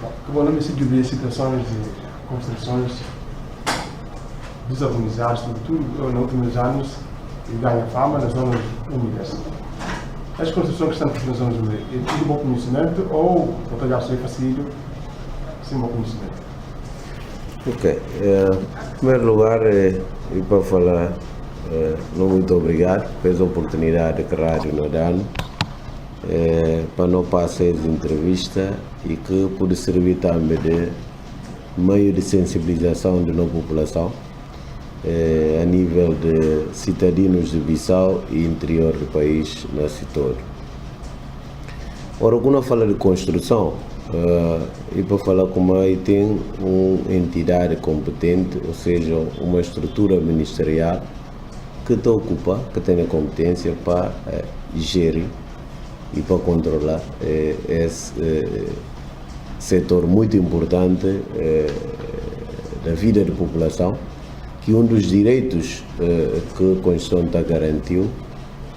Que bom, não me sigo ver situações de construções desorganizadas, sobretudo nos últimos anos, e ganha fama nas zonas úmidas. As construções que estão nas zonas úmidas, é de bom conhecimento ou batalhar sem facilito, sem bom conhecimento? Ok. Em primeiro lugar, e para falar, não muito obrigado pela oportunidade que a Rádio nos dá, para não passar essa entrevista e que pode servir também de meio de sensibilização da nossa população a nível de cidadãos de Bissau e interior do país, nesse todo. Ora, quando fala de construção, e para falar como aí tem uma entidade competente, ou seja, uma estrutura ministerial que te ocupa, que tem a competência para gerir e para controlar esse setor muito importante da vida da população, que um dos direitos que a Constituição garantiu,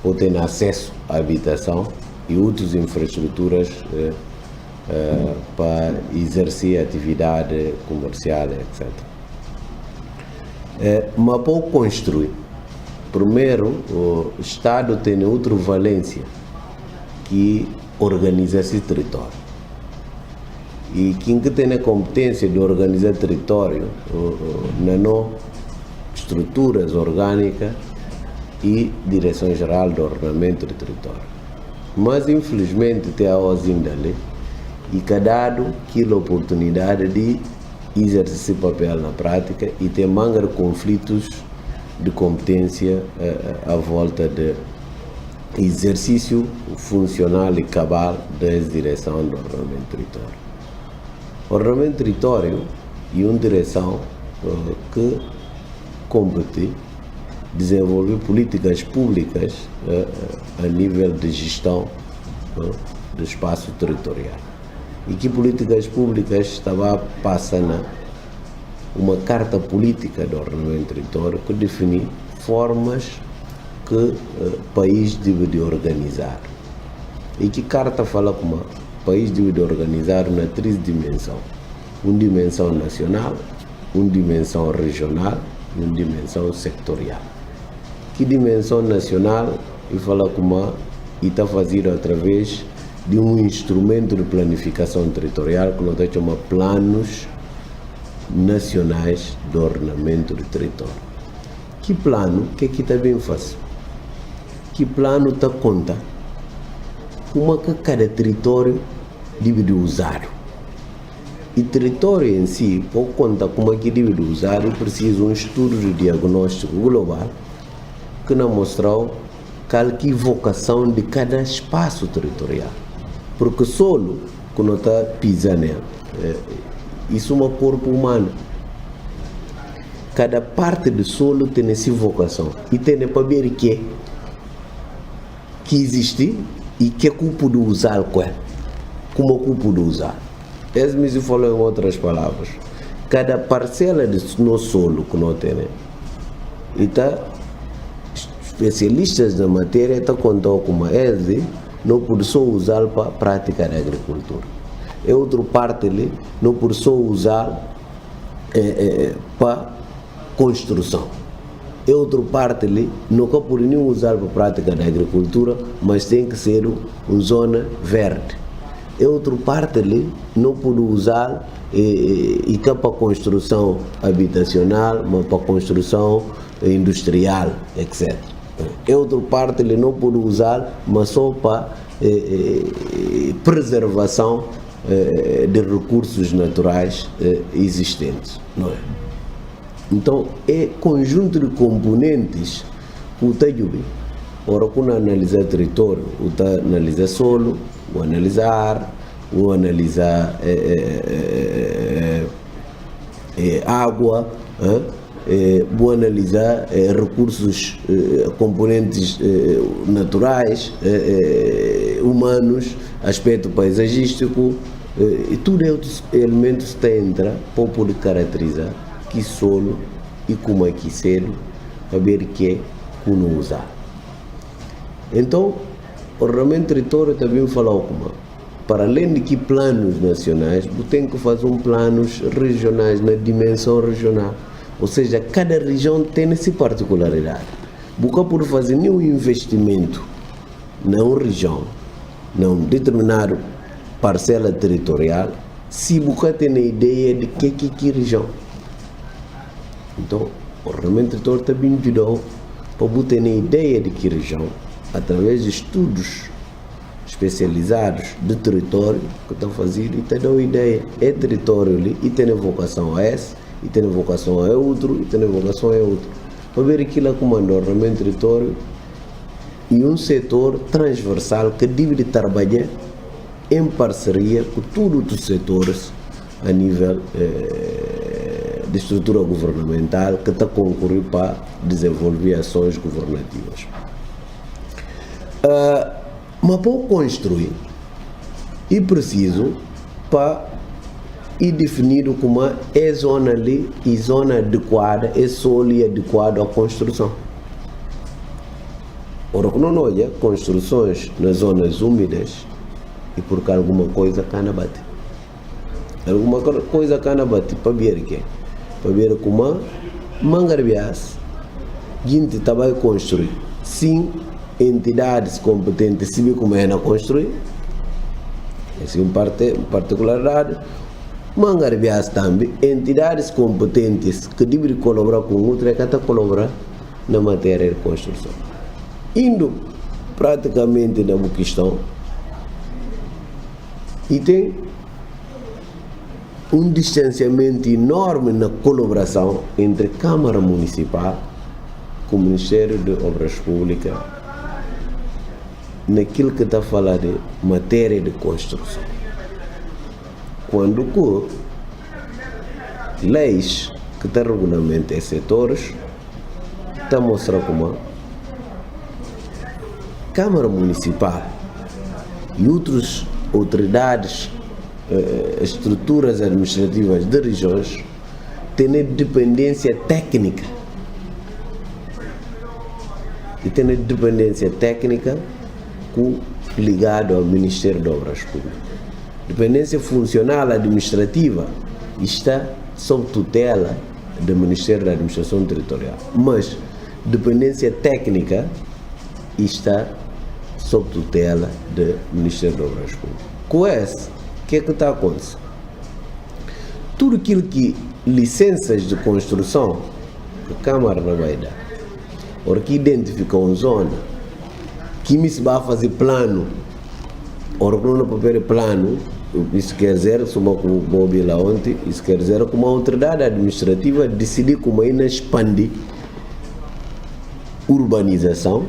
ou ter acesso à habitação e outras infraestruturas para exercer atividade comercial, etc. Mas para construir, primeiro, o Estado tem outra valência que organiza esse território. E quem que tem a competência de organizar território não estruturas orgânicas e Direção-Geral do Ordenamento do Território. Mas, infelizmente, tem a ainda ali e que dado aquela oportunidade de exercer esse papel na prática e tem manga de conflitos de competência à volta de exercício funcional e cabal da direção do ordenamento do território. O ordenamento do território é uma direção que compete desenvolver políticas públicas a nível de gestão do espaço territorial. E que políticas públicas estava passando uma carta política do ordenamento do território que define formas que o país deve de organizar. E que carta fala como o país deve de organizar na três dimensões. Uma dimensão nacional, uma dimensão regional e uma dimensão sectorial. Que dimensão nacional e fala como e está fazendo através de um instrumento de planificação territorial que nós chamamos planos nacionais de ordenamento do território. Que plano que está bem fácil? Que plano está conta como que cada território deve de usar. E território em si, por conta como que deve de usar, precisa um estudo de diagnóstico global que nos mostrou qual que é a vocação de cada espaço territorial. Porque solo, quando está pisando nele, isso é um corpo humano. Cada parte do solo tem essa vocação e tem para ver que existe e que culpa de usar como culpa de usar. Esse me falou em outras palavras. Cada parcela do nosso solo que nós temos, então, especialistas da matéria estão contando como esse não pode só usar para a prática da agricultura. E outra parte ali não pode só usar para construção. E outra parte ali não pode nem usar para a prática da agricultura, mas tem que ser uma zona verde. E outra parte ali não pode usar e que para construção habitacional, mas para construção industrial, etc. E outra parte ele não pode usar, mas só para preservação de recursos naturais existentes, não é? Então, é conjunto de componentes que o TAJUBI, ora, quando analisar território, o está analisar solo, o analisar ar, o analisar água, vou analisar recursos, componentes naturais, humanos, aspecto paisagístico, e tudo esses elementos que entra para poder caracterizar que solo e como é que selo, para ver que não usar. Então, o ordenamento do território também falou como para além de que planos nacionais, você tem que fazer planos regionais, na dimensão regional. Ou seja, cada região tem essa particularidade. Você pode fazer nenhum investimento na uma região, num determinado parcela territorial, se você tem a ideia de que região. Então, o ordenamento territorial também ajudou para você ter a ideia de que região, através de estudos especializados de território que estão fazendo, e está dando uma ideia. É território ali, e tem vocação a esse, e tem vocação a outro, e tem vocação a outro. Para ver aquilo como o ordenamento território e um setor transversal que deve trabalhar em parceria com todos os setores a nível de estrutura governamental que está a concorrer para desenvolver ações governativas. Mas para construir, é preciso para ir definido como é zona ali e zona adequada, é solo e adequado à construção. Ora, quando não olha construções nas zonas úmidas, e porque alguma coisa cana bate. Alguma coisa cana bate para ver o quê? Para ver como Mangarbias, gente estava a construir, sim, entidades competentes, se vê como é na construir, essa é uma particularidade. Mangarbias também, entidades competentes que devem colaborar com outra, que está colaborar na matéria de construção. Indo praticamente na questão, e tem um distanciamento enorme na colaboração entre Câmara Municipal com o Ministério de Obras Públicas naquilo que está a falar de matéria de construção. Quando leis que estão regulamentam esses setores está a mostrar como a Câmara Municipal e outras autoridades, estruturas administrativas de regiões têm dependência técnica. E tem dependência técnica ligado ao Ministério de Obras Públicas. Dependência funcional administrativa está sob tutela do Ministério da Administração Territorial, mas dependência técnica está sob tutela do Ministério de Obras Públicas. Com esse, o que é que está acontecendo? Tudo aquilo que licenças de construção que a Câmara não vai dar, ou que identifica uma zona, que me se vai fazer plano, ou que não papel plano, isso quer dizer, como o Bobi lá ontem, isso quer dizer que uma autoridade administrativa decidir como ainda expandir urbanização,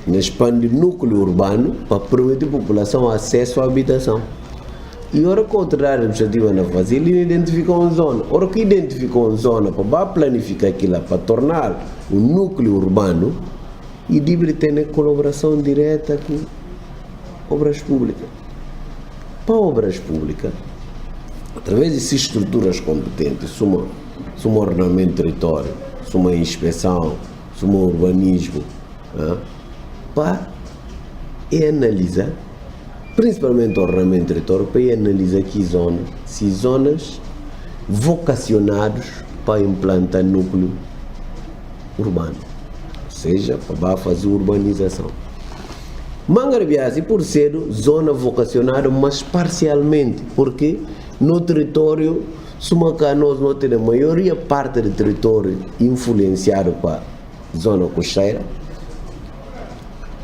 expandir núcleo urbano para permitir a população acesso à habitação. E a hora que a autoridade administrativa não faz, ele identifica uma zona. A hora que identifica uma zona para planificar aquilo, para tornar um núcleo urbano, e deve ter colaboração direta com obras públicas. Para obras públicas, através dessas estruturas competentes, suma ordenamento de território, suma inspeção, suma urbanismo, para analisar, principalmente o ordenamento de território, para analisar que zonas, se zonas vocacionadas para implantar núcleo urbano, ou seja, para fazer urbanização. Mangarbias, por ser zona vocacionada, mas parcialmente, porque no território, nós não temos a maioria parte do território influenciado para a zona costeira.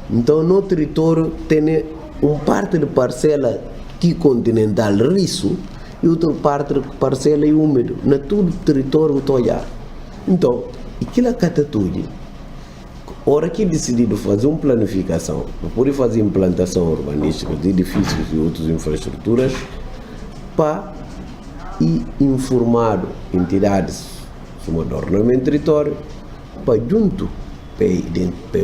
Então, no território tem uma parte de parcela que continental riso e outra parte de parcela úmido. Na todo o território estou a olhar. Então, aquilo é catatude. Hora que decidido fazer uma planificação, para poder fazer implantação urbanística de edifícios e outras infraestruturas, para ir informado entidades sobre o ordenamento do território, para junto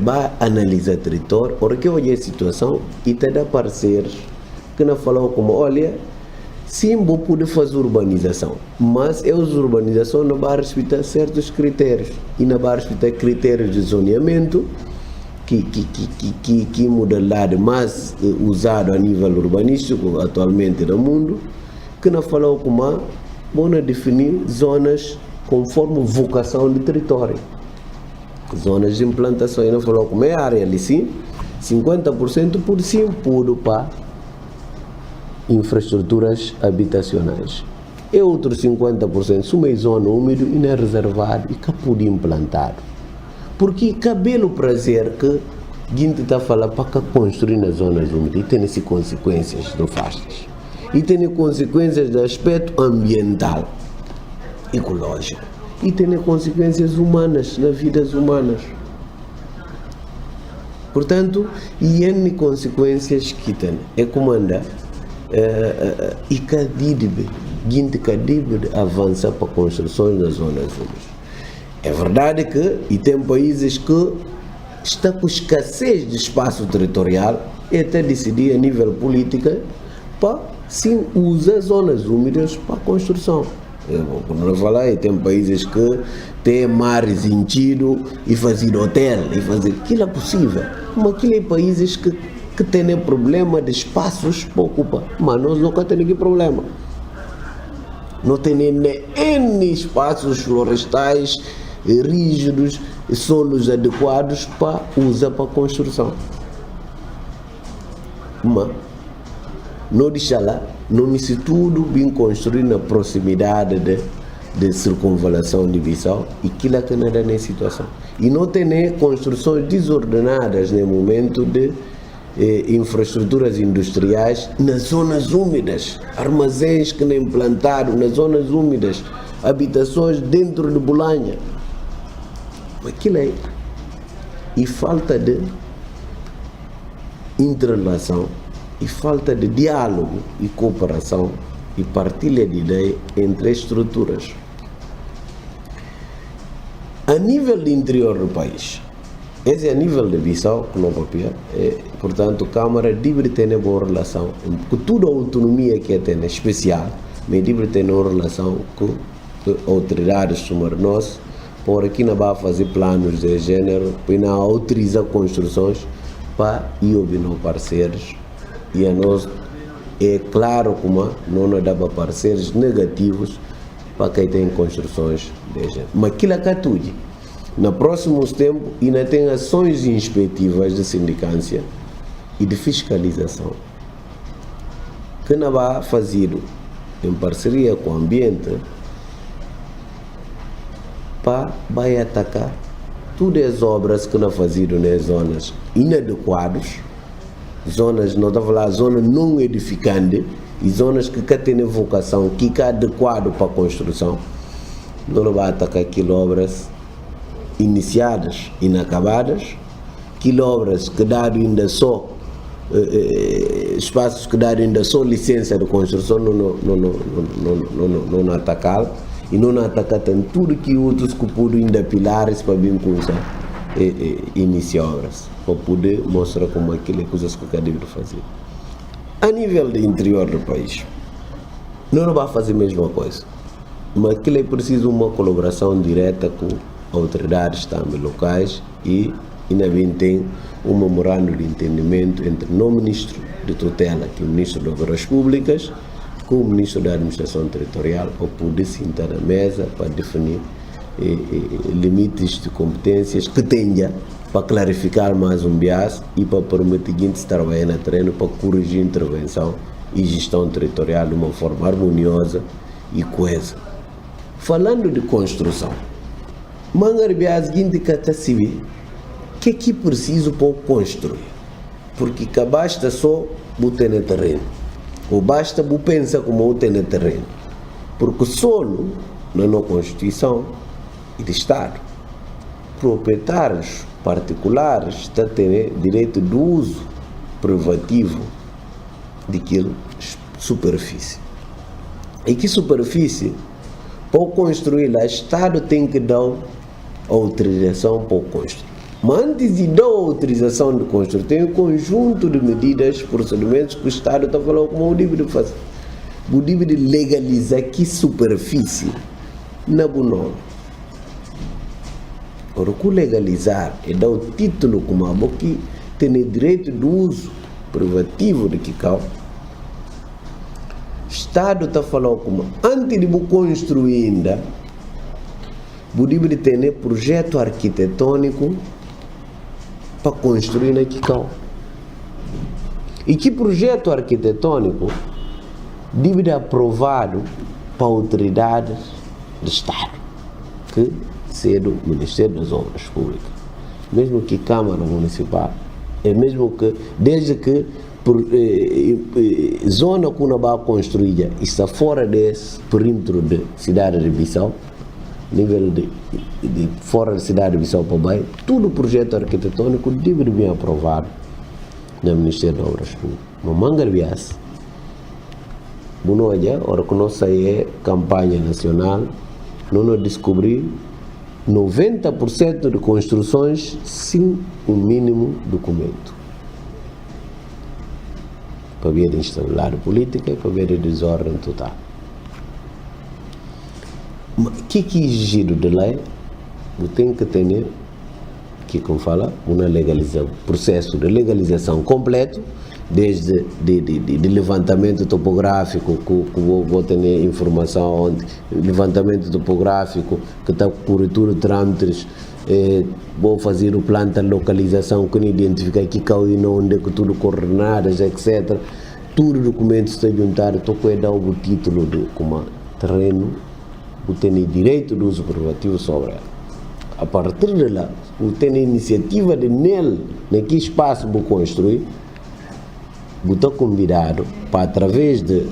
para analisar o território, hora que olhar a situação e te dar parceiros que não falam como, olha, sim, vou poder fazer urbanização, mas a urbanização não vai respeitar certos critérios, e não vai respeitar critérios de zoneamento, que modalidade mais usada a nível urbanístico atualmente no mundo, que não falou como vamos definir zonas conforme vocação de território. Zonas de implantação, e não falou como é a área ali sim, 50% por sim puro para infraestruturas habitacionais. E outros 50% são zona úmida e não é reservado e que pode implantado. Porque cabelo prazer que a gente está falando para construir nas zonas úmidas e tem essas consequências nefastas. E tem consequências do aspecto ambiental, ecológico. E tem consequências humanas, nas vidas humanas. Portanto, e N consequências que tem. É como anda e cadíbe, gente cadíbe avança para construções nas zonas úmidas. É verdade que e tem países que está com escassez de espaço territorial e até decidir a nível político para sim usar zonas úmidas para construção. Como não falar, tem países que têm mares enchidos e fazer hotel e fazer aquilo é possível, mas aquilo é países que têm problema de espaços para ocupar, mas nós nunca temos aquele problema. Não tem nem espaços florestais rígidos, solos adequados para usar para construção. Mas não deixa lá, não me se tudo bem construído na proximidade de circunvalação de Bissau e aquilo é que não dá nessa situação. E não tem nem construções desordenadas no momento de infraestruturas industriais nas zonas úmidas, armazéns que não implantaram nas zonas úmidas, habitações dentro de Bolanha. Aquilo é. E falta de interrelação, e falta de diálogo e cooperação e partilha de ideias entre as estruturas. A nível do interior do país, esse é a nível de Bissau, que não papel, portanto, a Câmara deve ter uma boa relação, com toda a autonomia que tem especial, mas deve ter uma relação com autoridades subordinadas, por aqui não vai fazer planos de gênero, para não autorizar construções para ir ouvir parceiros. E a nós é claro como não dá para parceiros negativos para quem tem construções de gênero. Mas aquilo é tudo. No próximos tempos, ainda tem ações inspectivas de sindicância e de fiscalização que não vai fazer em parceria com o ambiente para vai atacar todas as obras que não faziam nas zonas inadequadas, zonas, não estava lá, zona não edificante e zonas que têm vocação, que é adequado para a construção. Não vai atacar aquelas obras iniciadas, inacabadas, aquelas obras que dão ainda só espaços que dão ainda só licença de construção, não atacar e não atacar tanto tudo que outros que podem ainda pilares para bem começar iniciar obras, para poder mostrar como aquilo é coisas que cada deve fazer. A nível do interior do país, não vai fazer a mesma coisa, mas aquilo é preciso uma colaboração direta com autoridades também locais e ainda bem tem um memorando de entendimento entre o ministro de tutela, que é o ministro das Obras Públicas, com o ministro da Administração Territorial, para poder sentar na mesa para definir limites de competências que tenha para clarificar mais bias e para permitir que se trabalhe no terreno para corrigir intervenção e gestão territorial de uma forma harmoniosa e coesa. Falando de construção, mangarbias seguinte que está civil, que é que preciso para construir? Porque que basta só botar no terreno, ou basta pensar como botar no terreno, porque solo na nossa Constituição e de Estado, proprietários particulares estão a ter direito do uso privativo daquela superfície. E que superfície, para construir lá, o Estado tem que dar autorização para construir. Mas antes de dar autorização de construir, tem um conjunto de medidas, procedimentos que o Estado está falando como o deve de fazer. O deve de legalizar que superfície na Bunão. Ora, que legalizar e dar o título como a que tem direito de uso privativo de Kikau, o Estado está falando como antes de construir ainda, deve ter projeto arquitetônico para construir na Kikau. E que projeto arquitetônico deve ser aprovado para autoridades do Estado, que seja o Ministério das Obras Públicas, mesmo que Câmara Municipal, é mesmo que, desde que zona que não vai construída está fora desse perímetro de cidade de Bissau, nível de fora da cidade de Bissau para baixo, todo projeto arquitetônico deve ser aprovado no Ministério das Obras Públicas. No Mangarbias, Bunoja, ora que nós saímos campanha nacional, nós descobrimos 90% de construções sem um mínimo documento. Para ver a instabilidade política e para ver a desordem total. O que é exigido de lei? Tem que ter, como fala, processo de legalização completo, desde de levantamento topográfico, que vou ter informação onde levantamento topográfico, que está cobertura de trâmites, vou fazer o plano de localização, que não identifica que caiu onde que tudo coordenadas, etc. Tudo documentos está juntado, estou a dar o título de como terreno, o tem direito de uso privativo sobre ela. A partir de lá, o tem iniciativa de nele, naquele espaço vou construir, está convidado para através de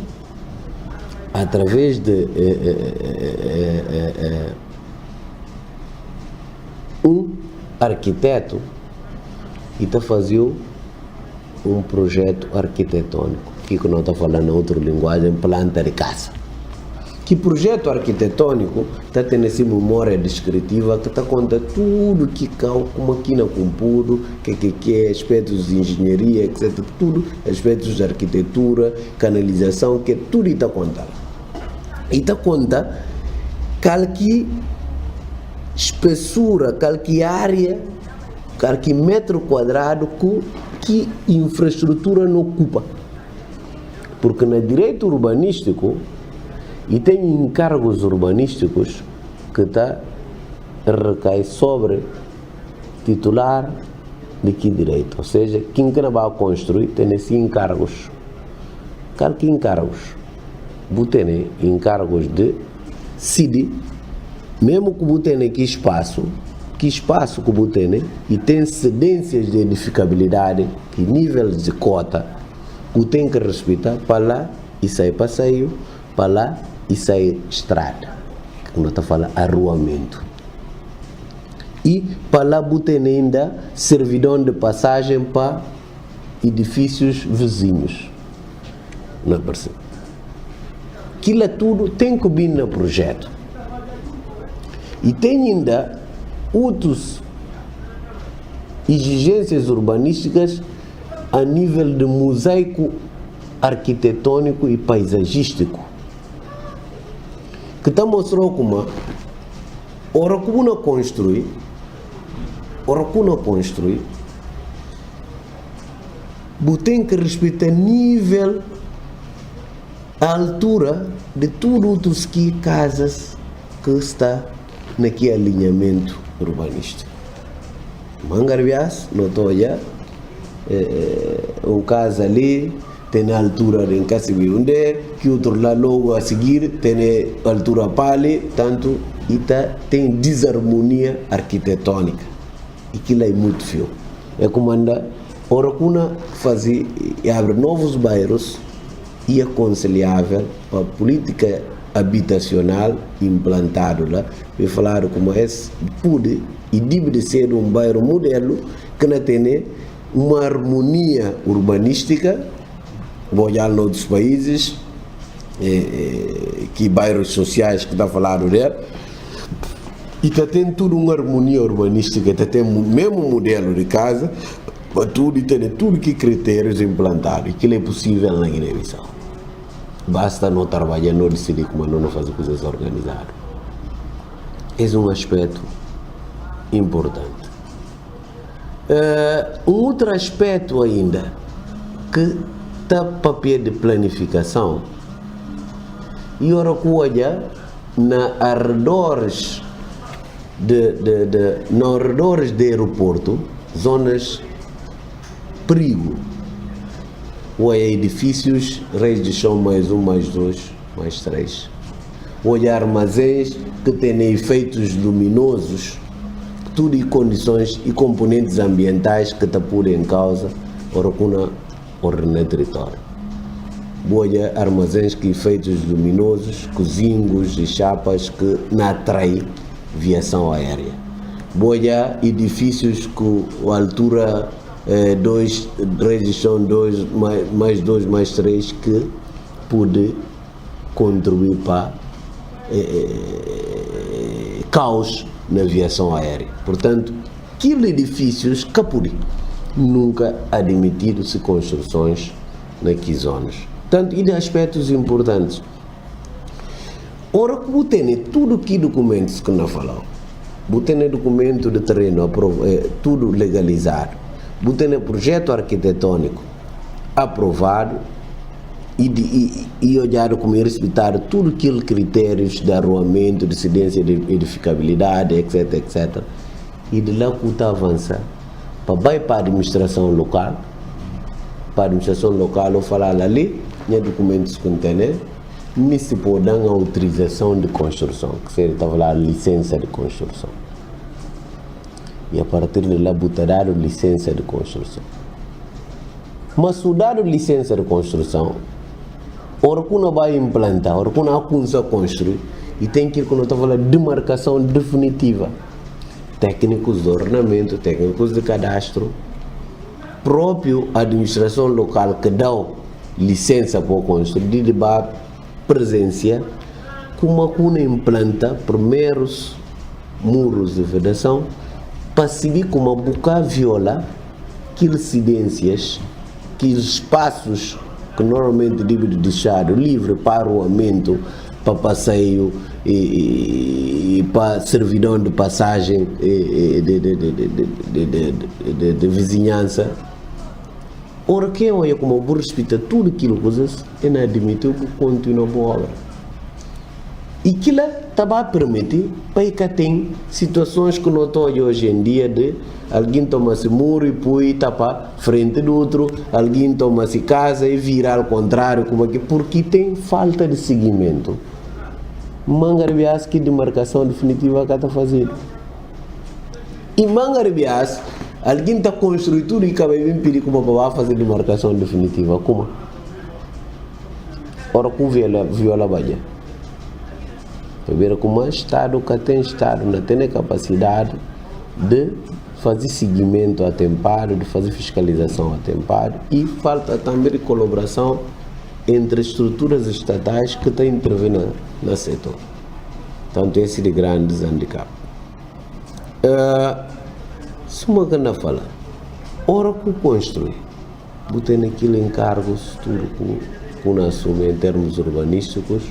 um arquiteto e está fazendo um projeto arquitetônico, que não está falando outra linguagem, planta de casa. Que projeto arquitetônico está tendo essa memória descritiva que está contando tudo que como aqui na Compudo, que é aspectos de engenharia, etc. Tudo, aspectos de arquitetura, canalização, que tudo está contando. E está contando qualquer espessura, qualquer área, qualquer metro quadrado que infraestrutura não ocupa. Porque no direito urbanístico, e tem encargos urbanísticos que recai sobre titular de que direito, ou seja, quem não vai construir tem esses encargos. Qualquer encargos, você tem encargos de CID, mesmo que você tenha que espaço que você tem, e tem cedências de edificabilidade, que níveis de cota, você tem que respeitar para lá e sair para sair, para lá e sair estrada, que nós está falando arruamento. E para lá botem ainda servidão de passagem para edifícios vizinhos. Não é percebe? Aquilo tudo tem que vir no projeto. E tem ainda outras exigências urbanísticas a nível de mosaico arquitetônico e paisagístico, que está mostrando como ora que não construir, você tem que respeitar nível, a altura de tudo outros que casas que está naquele alinhamento urbanístico. Mangarbias, não estou olhar, um caso ali, tem a altura de Cassibiunde, que outro lá logo a seguir tem a altura pali, tanto tem desarmonia arquitetônica. E aquilo é muito feio. É como anda, ora fazer e abre novos bairros e é aconselhável para a política habitacional implantado lá, e falar como esse pode e deve ser um bairro modelo que não tem uma harmonia urbanística. Vou olhar em outros países, que bairros sociais que está falando dele, e está tendo tudo uma harmonia urbanística, está tendo o mesmo modelo de casa, para tudo e tem tudo que critérios implantados, e que é possível na Guiné-Bissau. Basta não trabalhar, não decidir como não fazer coisas organizadas. Esse é um aspecto importante. Um outro aspecto ainda que está papel de planificação e ora olha na arredores nos arredores do aeroporto, zonas perigo, ou é edifícios, reis de chão mais 1, mais 2, mais 3, ou é armazéns que têm efeitos luminosos, tudo em condições e componentes ambientais que te pôr em causa no território. Boia armazéns que efeitos luminosos, cozinhos e chapas que não atraem viação aérea. Boia edifícios com a altura 2, região 2, mais 2, mais 3 que pode contribuir para caos na aviação aérea. Portanto, aqueles edifícios que pode nunca admitido-se construções naquelas zonas. Portanto, e de aspectos importantes. Ora, que você tem tudo que documentos que nós falamos, você tem documento de terreno, tudo legalizado, você tem projeto arquitetônico aprovado e olhado como respeitar tudo aqueles critérios de arruamento, de incidência de edificabilidade, etc, etc. E de lá que está avançar, para a administração local, eu falar ali, tinha documentos que tem, me se pode dar autorização de construção, que seria estava lá licença de construção. E a partir de lá, botar licença de construção. Mas se dar licença de construção, ora que não vai implantar, ora que não começa a construir, e tem que ir quando estava lá demarcação definitiva. Técnicos de ornamento, técnicos de cadastro, próprio administração local que dá licença para construir, de presença, como a implanta primeiros muros de vedação, para seguir como a boca viola que residências, que espaços que normalmente devem deixar livre para arruamento, para passeio e para servidão de passagem de vizinhança. Ora, quem olha como o respeita tudo aquilo coisas é não admitiu que continua a obra. E aquilo estava a permitir para que tem situações que não estou hoje em dia de alguém toma-se muro e põe tapa frente do outro, alguém toma-se casa e vira ao contrário, como aqui, porque tem falta de seguimento. Mangarbias que demarcação definitiva que está fazendo. E Mangarbias, alguém está construindo tudo e acaba de pedir como para fazer demarcação definitiva. Como? Ora, com viola baia. Ver como o Estado que tem Estado não tem capacidade de fazer seguimento atempado, de fazer fiscalização atempado, e falta também de colaboração entre estruturas estatais que estão intervindo no setor. Tanto esse de grandes handicaps. Se uma cana fala, ora que construir, botar naquilo encargos, tudo que não assume em termos urbanísticos,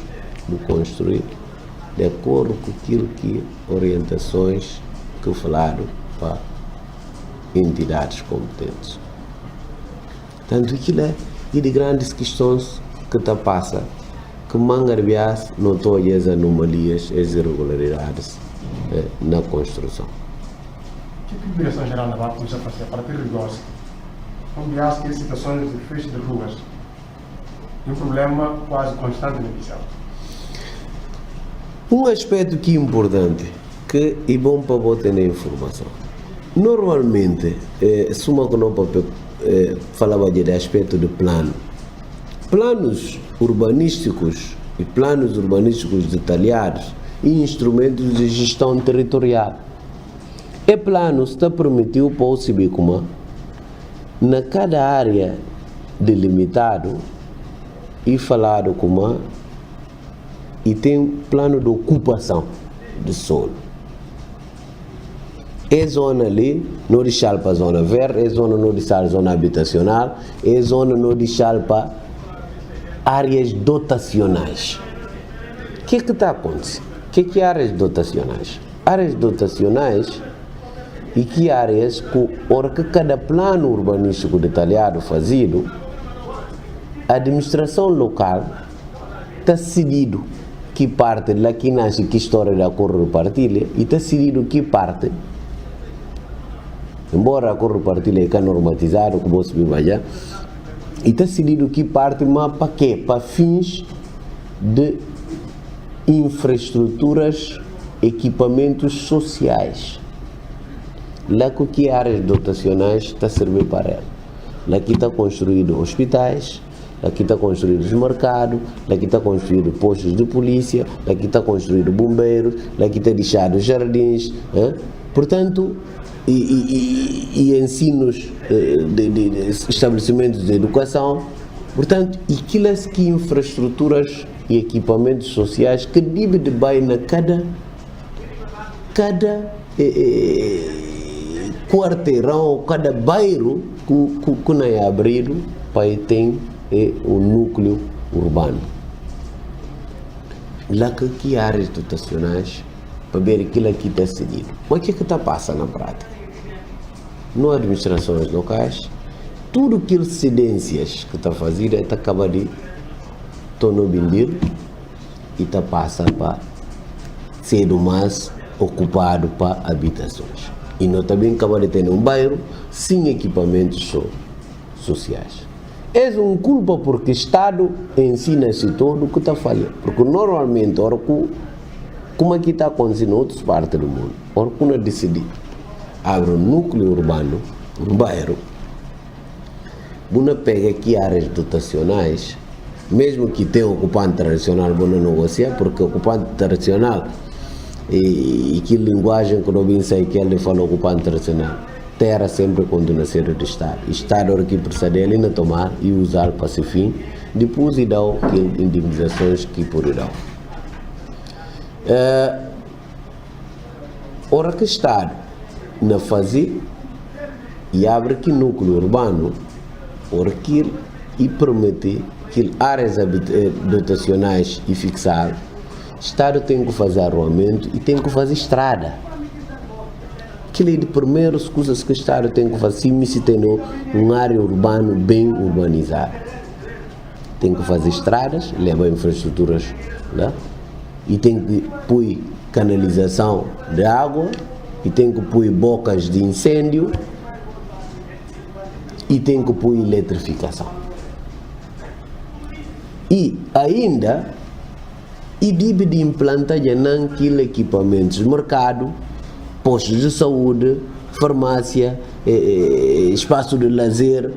de construir, de acordo com aquilo que orientações que falaram para entidades competentes. Tanto aquilo é de grandes questões que está passa, que Mangarbias notou as anomalias, as irregularidades na construção. Que tipo de direção geral na VAP começa a fazer para ter rigor? Mangarbias que situações de fecho de ruas e um problema quase constante na missão. Um aspecto que é importante, que é bom para botar na informação. Normalmente, se uma coisa falava de aspecto de plano, planos urbanísticos e planos urbanísticos detalhados e instrumentos de gestão territorial. E plano está permitido para o Cibicuma, na cada área delimitado e falado como e tem plano de ocupação de solo. É zona ali, não deixar para a zona verde, é zona não deixar zona habitacional, é zona não deixar para áreas dotacionais. O que está acontecendo? O que é áreas dotacionais? Áreas dotacionais e que áreas que, ora que cada plano urbanístico detalhado fazido, a administração local está decidido que parte lá que nasce que história da acordo de partilha e está decidido que parte, embora o acordo de partilha é normatizado, como você viu já, e está decidido que parte, mas para quê? Para fins de infraestruturas, equipamentos sociais. Lá que áreas dotacionais está a servir para ela. Lá que está construído hospitais, lá que está construído os mercados, lá que está construído postos de polícia, lá que está construído bombeiros, lá que está deixado jardins, portanto, e ensinos de estabelecimentos de educação, portanto, e aquelas que infraestruturas e equipamentos sociais que deve de bem na cada quarteirão, cada bairro que não é abrido para ter o núcleo urbano. Lá que áreas dotacionais para ver aquilo que está seguido. Mas o que está passando na prática? Nas administrações locais, tudo aquelas cedências que está fazendo está acaba de tornar vendido e está passando para ser mais ocupado para habitações. E nós também acabamos de ter um bairro sem equipamentos sociais. É uma culpa porque o Estado ensina-se todo o que está falhando. Porque normalmente, como aqui está acontecendo em outras partes do mundo, quando decide abre um núcleo urbano, um bairro, você pega aqui áreas dotacionais, mesmo que tenha ocupante tradicional, você negociar, porque ocupante tradicional e que linguagem que não sei que ele fala ocupante tradicional, terra sempre continua a ser do Estado. O Estado aqui precisa dele não tomar e usar para esse fim, depois e dar indemnizações que por dar. Ora que o Estado não fazer e abre que núcleo urbano, ora que e promete que áreas dotacionais e fixar, o Estado tem que fazer arruamento e tem que fazer estrada. Aquilo é de primeiras coisas que o Estado tem que fazer se tem uma área urbana bem urbanizada. Tem que fazer estradas, levar infraestruturas lá, e tem que pôr canalização de água, e tem que pôr bocas de incêndio, e tem que pôr eletrificação. E ainda, e deve de implantar aquele equipamentos de mercado, postos de saúde, farmácia, espaço de lazer,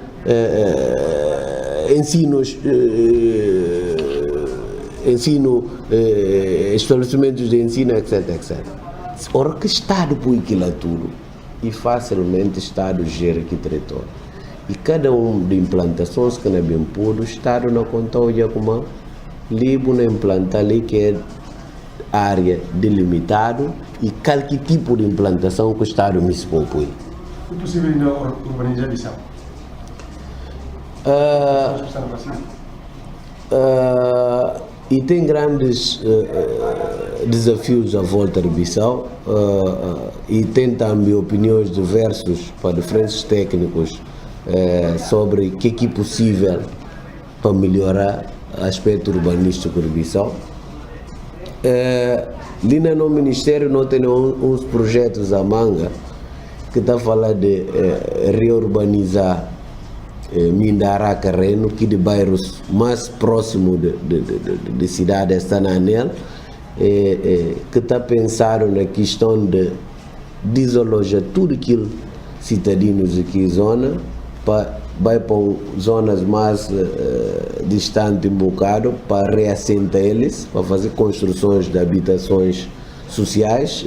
estabelecimentos de ensino, etc, etc. Ora que o Estado põe aquilo tudo e facilmente o Estado gera aquele território. E cada de implantações que não é bem pôr, o Estado não conta hoje como livre na implantar ali que é área delimitada e qualquer tipo de implantação que o Estado municipal põe. É possível ainda urbanizar a Bissau? E tem grandes desafios à volta de Bissau e tem também opiniões diversas para diferentes técnicos sobre o que é possível para melhorar o aspecto urbanístico de Bissau. Ali no Ministério nós temos uns projetos à manga que está a falar de reurbanizar Mindará Carreno, que de bairros mais próximos de cidade está na ANEL, que está pensando na questão de desalojar tudo aquilo cidadãos aqui em zona, vai para zonas mais distantes um bocado, para reassentar eles, para fazer construções de habitações sociais.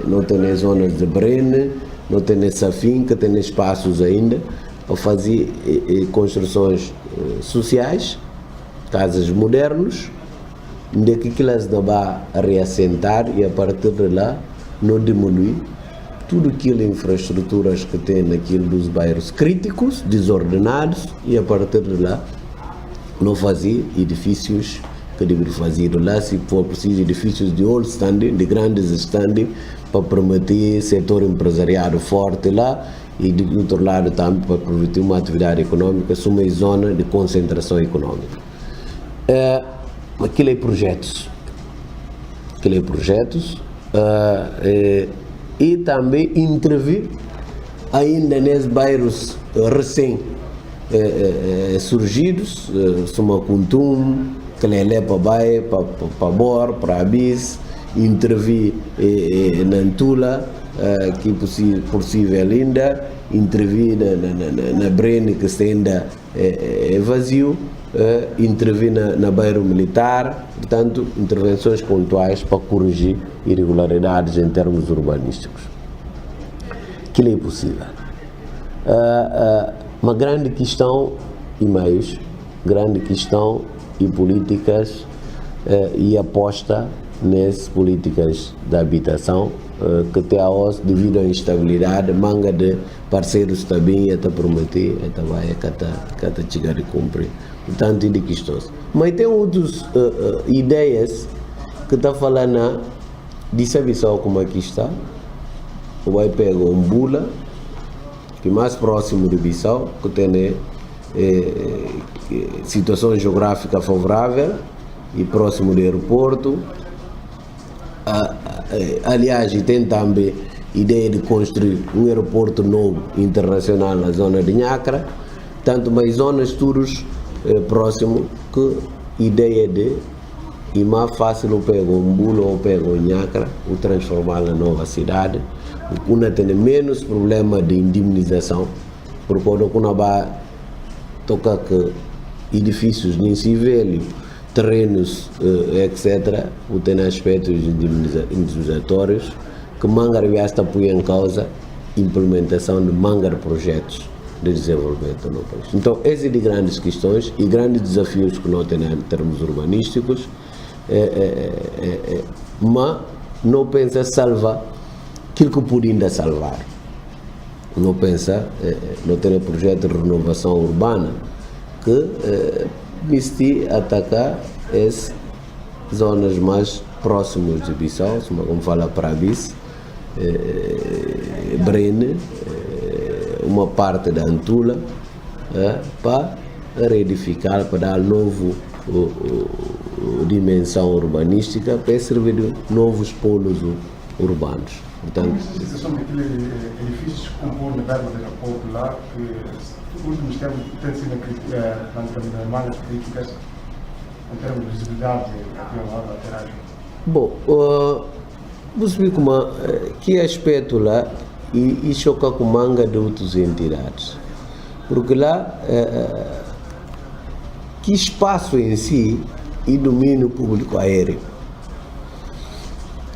Não tem zonas de Brene, não tem Safim, que tem espaços ainda para fazer construções sociais, casas modernas, onde que elas não vão reassentar e a partir de lá não diminuir tudo aquilo infraestruturas que tem naquilo dos bairros críticos, desordenados, e a partir de lá não fazer edifícios que deve fazer lá, se for preciso, edifícios de old standing, de grandes standing, para permitir setor empresariado forte lá, e do outro lado também para permitir uma atividade econômica, uma zona de concentração econômica. Aquilo é projetos. E também intervir ainda nesses bairros recém surgidos, Suma Kuntum, Calelé para Baia, para Bor, para Abis, intervir na Antula, que possível ainda, intervir na Brene, que está ainda vazio, intervir na bairro militar, portanto, intervenções pontuais para corrigir irregularidades em termos urbanísticos. Aquilo é possível. Uma grande questão e meios, grande questão e políticas e aposta nessas políticas da habitação, que até a hoje, devido à instabilidade, manga de parceiros também até prometer, até vai até chegar a cumprir. Portanto, de questões. Mas tem outras ideias que está falando de Bissau como aqui está, vai pegar um bula, que é mais próximo de Bissau, que tem situação geográfica favorável e próximo do aeroporto. Aliás, tem também ideia de construir um aeroporto novo internacional na zona de Nhacra, tanto mais zonas todos próximo, que ideia de e mais fácil eu pego um bulo ou pego um Nhacra, o transformar na nova cidade, uma tem menos problema de indemnização, porque quando vai tocar que edifícios nem se velho, terrenos, etc., tem aspectos indemnizatórios que Mangar está põe em causa implementação de Mangar projetos de desenvolvimento no país. Então, essas de grandes questões e grandes desafios que nós temos em termos urbanísticos, mas não pensa salvar aquilo que pode ainda salvar. Não pensa, não tem projeto de renovação urbana que permite atacar as zonas mais próximas de Bissau, como fala para Abis, Brene, uma parte da Antula, para reedificar, para dar novo dimensão urbanística, para servir de novos polos urbanos. Portanto, a situação daqueles edifícios que compõem a verba do aeroporto lá, que nos últimos tempos tem sido nas malhas políticas, em termos de visibilidade aqui ao lado laterais. Bom, você vê como que aspecto lá e choca com manga de outras entidades, porque lá que espaço em si e domínio público aéreo,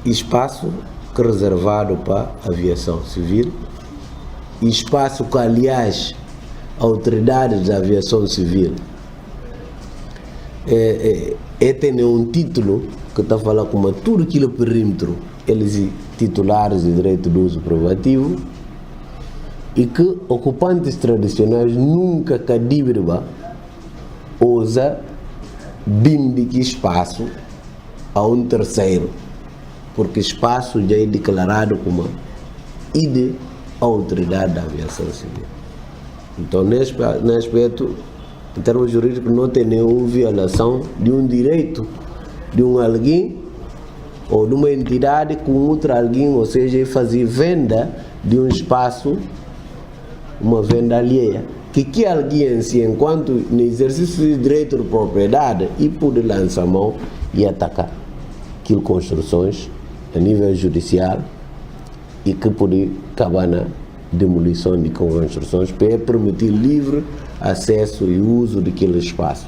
espaço que reservado para a aviação civil, espaço que, aliás, autoridades da aviação civil tem um título que está falando como tudo aquilo perímetro, eles titulares de direito de uso privativo, e que ocupantes tradicionais nunca cadibra usa bim de que espaço a um terceiro, porque espaço já é declarado como e de autoridade da aviação civil. Então, nesse aspecto, em termos jurídicos, não tem nenhuma violação de um direito de um alguém ou de uma entidade com outro alguém, ou seja, fazer venda de um espaço, uma venda alheia. Que alguém em si, enquanto no exercício de direito de propriedade, e pode lançar a mão e atacar aquelas construções a nível judicial e que pode acabar na demolição de construções para permitir livre acesso e uso daquele espaço.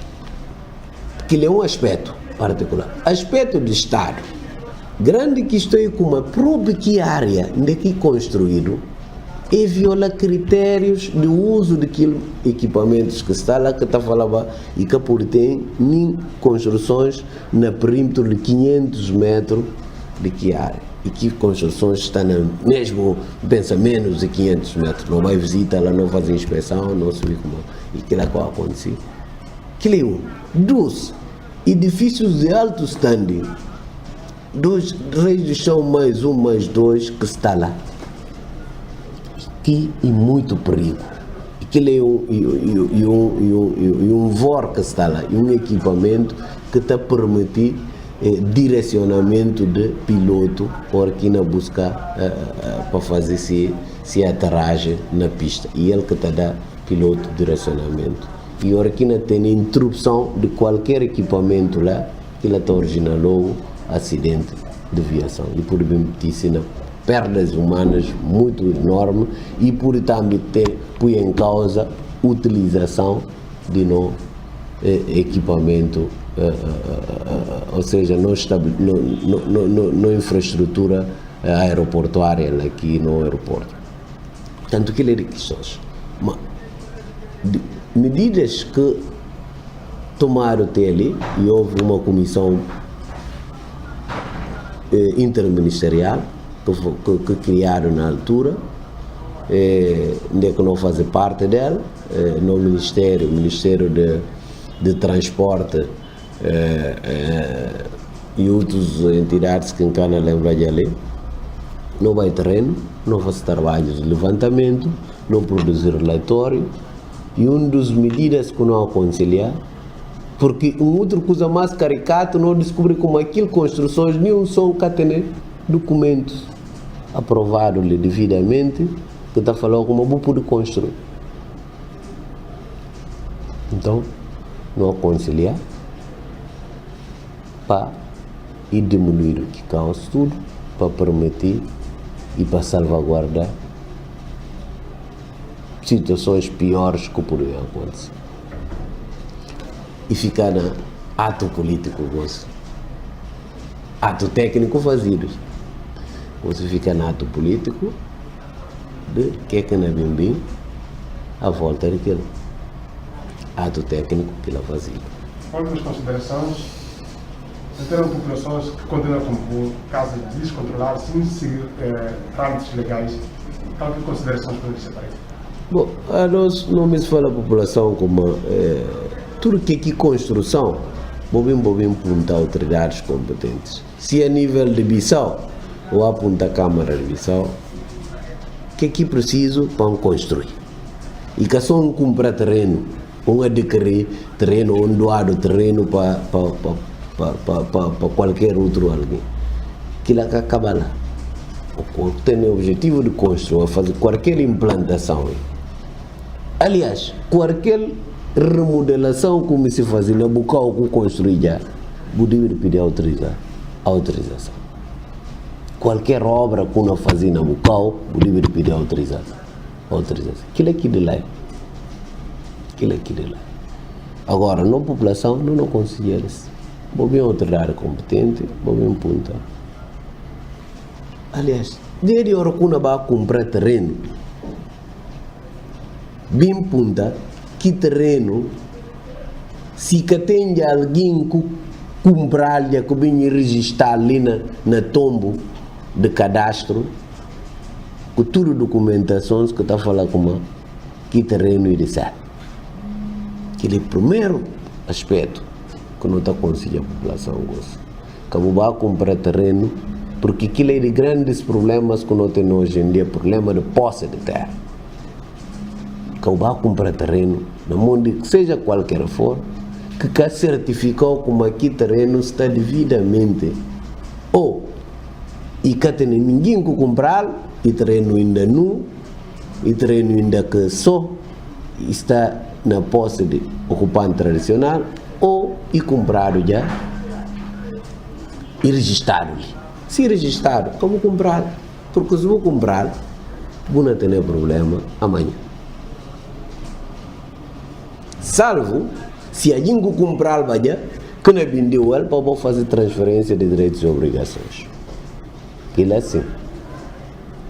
Aquele é um aspecto particular. Aspecto de Estado. Grande questão é como a própria área de que construído e viola critérios de uso daqueles equipamentos que está lá, que está falando, e que pode ter nem construções na perímetro de 500 metros de que área. E que construções estão mesmo, pensa, menos de 500 metros. Não vai visitar lá, não faz inspeção, não sabe como. E aquilo é que vai acontecer. Aquilo é um. Dois, edifícios de alto standing, 2 reis de chão mais 1 mais 2 que está lá. Aqui é muito perigo. Aquilo é um VOR que está lá, e um equipamento que está a permitir direcionamento de piloto por aqui na busca para fazer se aterragem na pista. E ele que está a dar piloto direcionamento. E ora aqui não tem interrupção de qualquer equipamento lá, que ele está originando logo acidente de viação. E por bem medicina, perdas humanas muito enorme, e por também ter em causa utilização de não equipamento, ou seja, não infraestrutura aeroportuária aqui no aeroporto. Tanto que ele é questões. Medidas que tomaram ali, e houve uma comissão interministerial que criaram na altura, onde que não fazem parte dela, no Ministério de Transporte e outras entidades que não lembram de ali. Não vai terreno, não faz trabalhos de levantamento, não produzir relatório, e uma das medidas que não aconselhar, porque uma outra coisa mais caricata, não descobri como aquilo construções nenhum são que tem documentos aprovados devidamente, que está falando como vou poder construir. Então, não aconselhar para ir diminuir o que causa tudo, para permitir e para salvaguardar situações piores que poderiam acontecer. E ficar no ato político, você. Ato técnico fazido. Você fica no ato político de que não é bem a volta daquele ato técnico que ela fazia. Outras considerações? Terão populações que continuam com casos descontrolados, sem seguir trâmites legais. Qual que considerações podem ser para isso? Bom, a nós não me fala a população como tudo que aqui construção, bobim apontar autoridades competentes. Se a nível de Bissau, ou aponta a Câmara de Bissau, que aqui preciso para construir. E que só comprar terreno, adquirir terreno, doar terreno para qualquer outro alguém. Que lá acaba lá. Tem o objetivo de construir, fazer qualquer implantação. Aliás, qualquer remodelação que se faz na Bucal que construir já, poderia pedir autorização. Qualquer obra que não faz na Bucal, poderia pedir autorização. Aquilo aqui de lá. Agora, na população, não considera isso. Vou bem autoridade competente, vou bem punta. Aliás, desde a hora que vai comprar terreno, bem punta, que terreno, se que tem alguém que comprar, que vem registrar ali na tombo de cadastro, com tudo documentações que está falando como que terreno ele sabe. Aquele é o primeiro aspecto que não está conseguindo a população gosta. Que vai comprar terreno, porque aquilo é de grandes problemas que não tem hoje em dia, problema de posse de terra. Que vai comprar terreno, na mão de seja qualquer for, que certificou como aqui terreno está devidamente, ou e que tem ninguém que comprar, e terreno ainda não, e terreno ainda que só está na posse de ocupante tradicional, ou e comprado já e registrado. Se registrado, como comprar? Porque se vou comprar, vou não ter problema amanhã. Salvo se alguém que comprar já, que não vendeu ele para fazer transferência de direitos e obrigações. Aquilo assim.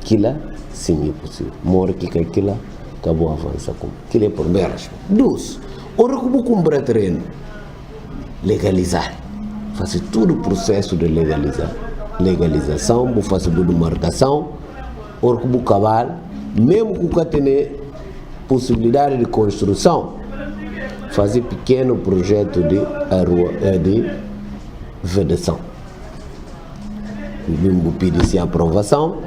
Aquilo sim é possível. Mora que aquilo acabou avançar com. Aquilo é por meras. Dois. Ora que vou comprar terreno. Legalizar. Fazer todo o processo de legalização, vou fazer toda a marcação, ou que vou acabar, mesmo que tenha possibilidade de construção, fazer pequeno projeto de vedação. O BIM pedir a aprovação,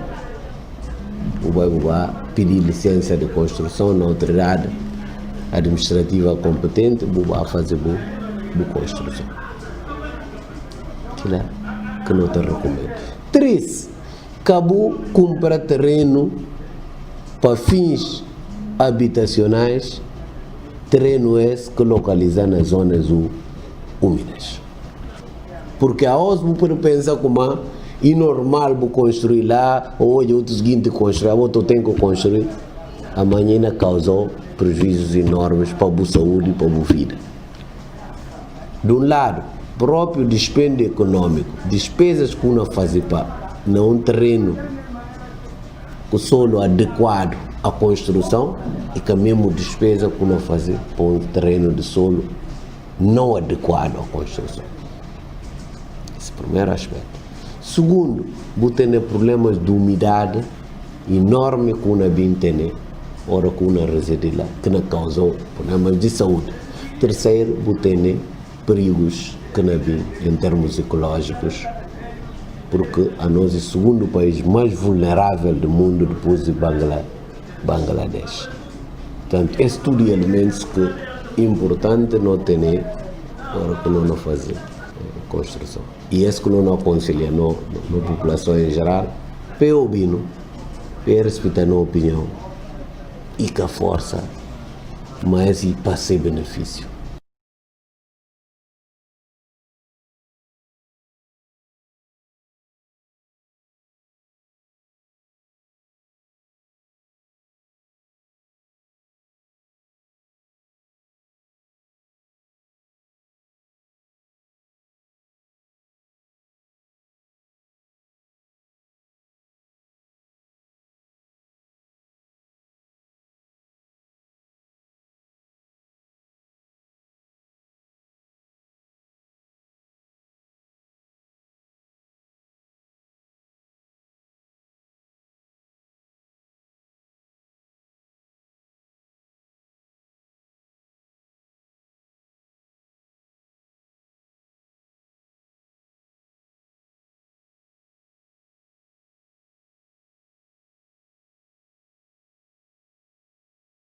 o BIM vai pedir licença de construção na autoridade administrativa competente, vai fazer boa construção. Aquilo é que não te recomendo. 3. Cabo compra terreno para fins habitacionais, terreno esse que localiza nas zonas úmidas. Porque a OSMO pode pensar como é normal vou construir lá, ou hoje o seguinte construir, outro tem que construir, amanhã causou prejuízos enormes para a boa saúde e para a boa vida. De um lado, próprio dispêndio econômico, despesas que uma faz para não terreno com solo adequado à construção e que mesmo despesa que uma faz para um terreno de solo não adequado à construção. Esse é o primeiro aspecto. Segundo, você tem problemas de umidade enorme que uma bem tem, hora que uma reside lá, que não causou problemas de saúde. Terceiro, você tem perigos que não bem em termos ecológicos, porque a nós é o segundo país mais vulnerável do mundo depois de Bangladesh. Portanto, esse tudo elementos que é importante não ter hora que não fazer construção. E esse que não aconselha na população em geral, para ouvir, para respeitar a opinião e que a força, mas e para ser benefício.